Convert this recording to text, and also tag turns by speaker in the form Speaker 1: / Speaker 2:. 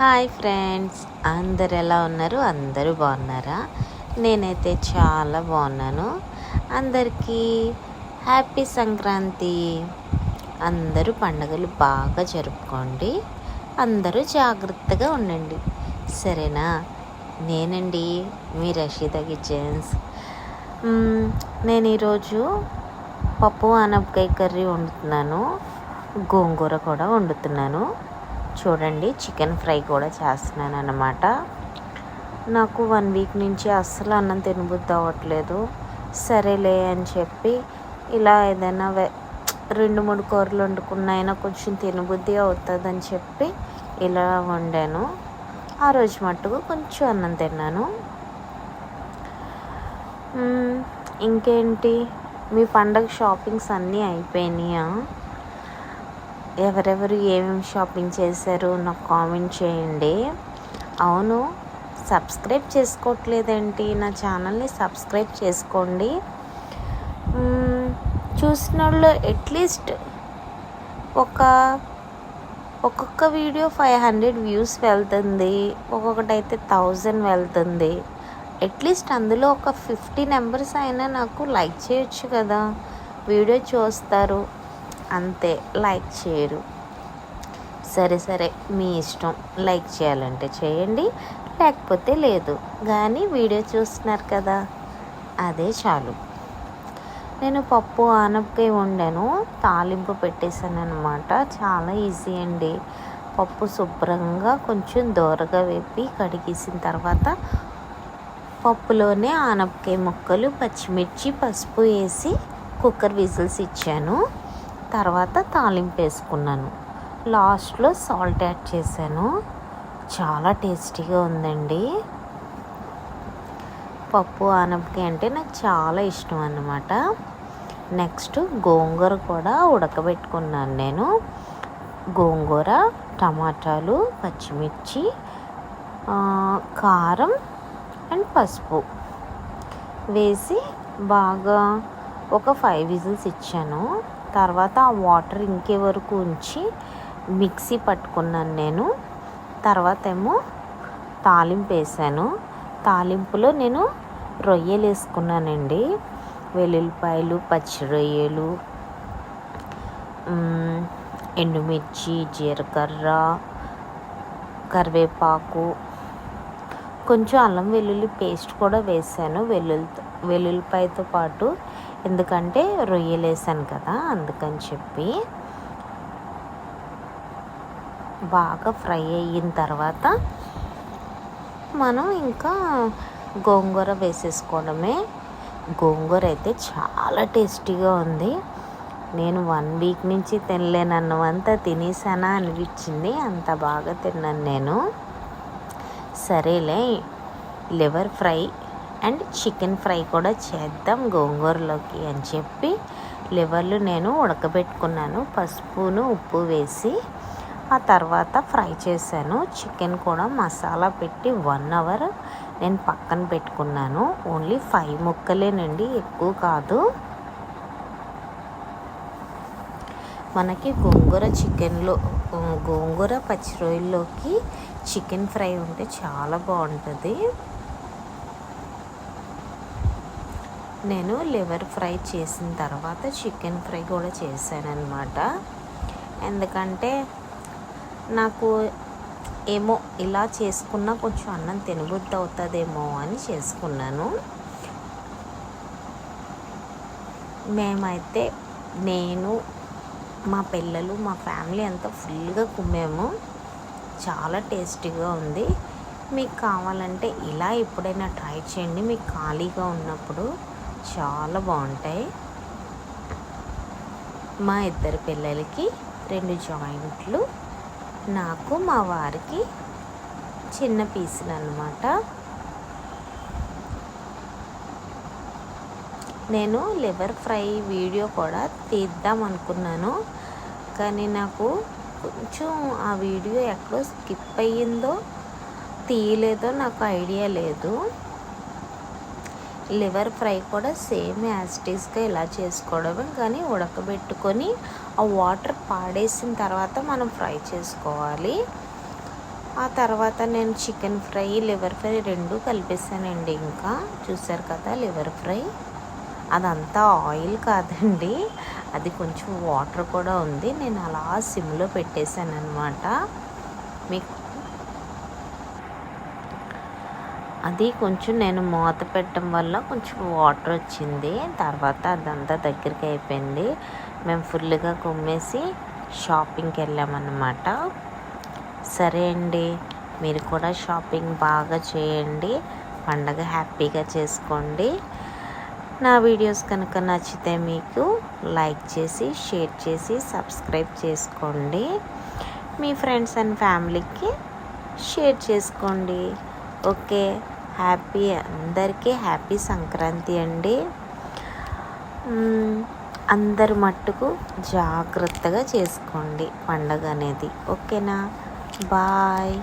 Speaker 1: Hi friends, అందరు ఎలా ఉన్నారు? అందరూ బాగున్నారా? నేనైతే చాలా బాగున్నాను. అందరికీ హ్యాపీ సంక్రాంతి. అందరూ పండుగలు బాగా జరుపుకోండి. అందరూ జాగ్రత్తగా ఉండండి, సరేనా? నేనండి మీ రషీదా కిచెన్స్. నేను ఈరోజు పప్పు ఆనపకాయ కర్రీ వండుతున్నాను, గోంగూర కూడా వండుతున్నాను. చూడండి, చికెన్ ఫ్రై కూడా చేస్తున్నాను అన్నమాట. నాకు 1 వీక్ నుంచి అస్సలు అన్నం తినబుద్ధి అవ్వట్లేదు. సరేలే అని చెప్పి ఇలా ఏదైనా 2-3 కూరలు వండుకున్నైనా కొంచెం తినబుద్ధి అవుతుందని చెప్పి ఇలా వండాను. ఆ రోజు మట్టుకు కొంచెం అన్నం తిన్నాను. ఇంకేంటి, మీ పండగ షాపింగ్స్ అన్నీ అయిపోయినాయా? ఎవరెవరు ఏమేమి షాపింగ్ చేశారు నాకు కామెంట్ చేయండి. అవును, సబ్స్క్రైబ్ చేసుకోవట్లేదేంటి? నా ఛానల్ని సబ్స్క్రైబ్ చేసుకోండి. చూసిన వాళ్ళు అట్లీస్ట్ ఒక్కొక్క వీడియో 500 వ్యూస్ వెళ్తుంది, ఒక్కొక్కటైతే 1000 వెళ్తుంది. అట్లీస్ట్ అందులో ఒక 50 నెంబర్స్ అయినా నాకు లైక్ చేయొచ్చు కదా. వీడియో చూస్తారు అంతే, లైక్ చేయరు. సరే మీ ఇష్టం, లైక్ చేయాలంటే చేయండి, లేకపోతే లేదు. కానీ వీడియో చూస్తున్నారు కదా, అదే చాలు. నేను పప్పు ఆనపకాయ వండాను, తాలింపు పెట్టేశాను అనమాట. చాలా ఈజీ అండి. పప్పు శుభ్రంగా కొంచెం దోరగా వేపి కడిగేసిన తర్వాత పప్పులోనే ఆనపకాయ ముక్కలు, పచ్చిమిర్చి, పసుపు వేసి కుక్కర్ విజిల్స్ ఇచ్చాను. తర్వాత తాలింపు వేసుకున్నాను. లాస్ట్లో సాల్ట్ యాడ్ చేశాను. చాలా టేస్టీగా ఉందండి. పప్పు ఆనపకాయ అంటే నాకు చాలా ఇష్టం అన్నమాట. నెక్స్ట్ గోంగూర కూడా ఉడకబెట్టుకున్నాను నేను. గోంగూర, టమాటాలు, పచ్చిమిర్చి, కారం అండ్ పసుపు వేసి బాగా ఒక 5 విజిల్స్ ఇచ్చాను. తర్వాత ఆ వాటర్ ఇంకే వరకు ఉంచి మిక్సీ పట్టుకున్నాను నేను. తర్వాత ఏమో తాలింపు వేసాను. తాలింపులో నేను రొయ్యలు వేసుకున్నానండి. వెల్లుల్లిపాయలు, పచ్చి రొయ్యలు, ఎండుమిర్చి, జీలకర్ర, కరివేపాకు, కొంచెం అల్లం వెల్లుల్లి పేస్ట్ కూడా వేసాను వెల్లుల్లిపాయతో పాటు. ఎందుకంటే రొయ్యలు వేసాను కదా, అందుకని చెప్పి. బాగా ఫ్రై అయిన తర్వాత మనం ఇంకా గోంగూర వేసేసుకోవడమే. గోంగూర అయితే చాలా టేస్టీగా ఉంది. నేను 1 వీక్ నుంచి తినలేనన్నంతా తినేసానా అనిపించింది, అంత బాగా తిన్నాను నేను. సరేలే, liver fry and chicken fry కూడా చేద్దాం గోంగూరలోకి అని చెప్పి లివర్లు నేను ఉడకబెట్టుకున్నాను, పసుపును ఉప్పు వేసి. ఆ తర్వాత ఫ్రై చేశాను. చికెన్ కూడా మసాలా పెట్టి 1 అవర్ నేను పక్కన పెట్టుకున్నాను. ఓన్లీ 5 ముక్కలేనండి, ఎక్కువ కాదు. మనకి గోంగూర పచ్చి రొయ్యల్లోకి చికెన్ ఫ్రై ఉంటే చాలా బాగుంటుంది. నేను లివర్ ఫ్రై చేసిన తర్వాత చికెన్ ఫ్రై కూడా చేశాను అన్నమాట. ఎందుకంటే నాకు ఏమో ఇలా చేసుకున్నా కొంచెం అన్నం తినబుద్ధి అవుతుందేమో అని చేసుకున్నాను. మేమైతే నేను, మా పిల్లలు, మా ఫ్యామిలీ అంతా ఫుల్గా కుమ్మాము. చాలా టేస్టీగా ఉంది. మీకు కావాలంటే ఇలా ఎప్పుడైనా ట్రై చేయండి, మీకు ఖాళీగా ఉన్నప్పుడు. చాలా బాగుంటాయి. మా 2 పిల్లలకి 2 జాయింట్లు, నాకు మా వారికి చిన్న పీసులు అన్నమాట. నేను లివర్ ఫ్రై వీడియో కూడా తీద్దాం అనుకున్నాను, కానీ నాకు కొంచెం ఆ వీడియో ఎక్కడో స్కిప్ అయ్యిందో తీయలేదో నాకు ఐడియా లేదు. లివర్ ఫ్రై కూడా సేమ్ యాజ్ ఇట్ ఈస్గా ఇలా చేసుకోవడమే, కానీ ఉడకబెట్టుకొని ఆ వాటర్ పాడేసిన తర్వాత మనం ఫ్రై చేసుకోవాలి. ఆ తర్వాత నేను చికెన్ ఫ్రై, లివర్ ఫ్రై 2 కలిపేసానండి. ఇంకా చూసారు కదా లివర్ ఫ్రై. అదంతా ఆయిల్ కాదండి, అది కొంచెం వాటర్ కూడా ఉంది. నేను అలా సిమ్లో పెట్టేశాను అనమాట. మీకు అది కొంచెం నేను మూత పెట్టడం వల్ల కొంచెం వాటర్ వచ్చింది. తర్వాత అదంతా దగ్గరికి అయిపోయింది. మేము ఫుల్గా కుమ్మేసి షాపింగ్కి వెళ్ళామన్నమాట. సరే అండి, మీరు కూడా షాపింగ్ బాగా చేయండి, పండగ హ్యాపీగా చేసుకోండి. నా వీడియోస్ కనుక నచ్చితే మీకు లైక్ చేసి, షేర్ చేసి, సబ్స్క్రైబ్ చేసుకోండి. మీ ఫ్రెండ్స్ అండ్ ఫ్యామిలీకి షేర్ చేసుకోండి. ఓకే, అందరికీ హ్యాపీ సంక్రాంతి అండి. అందరు మట్టుకు జాగ్రత్తగా చేసుకోండి పండగ అనేది. ఓకేనా? బాయ్.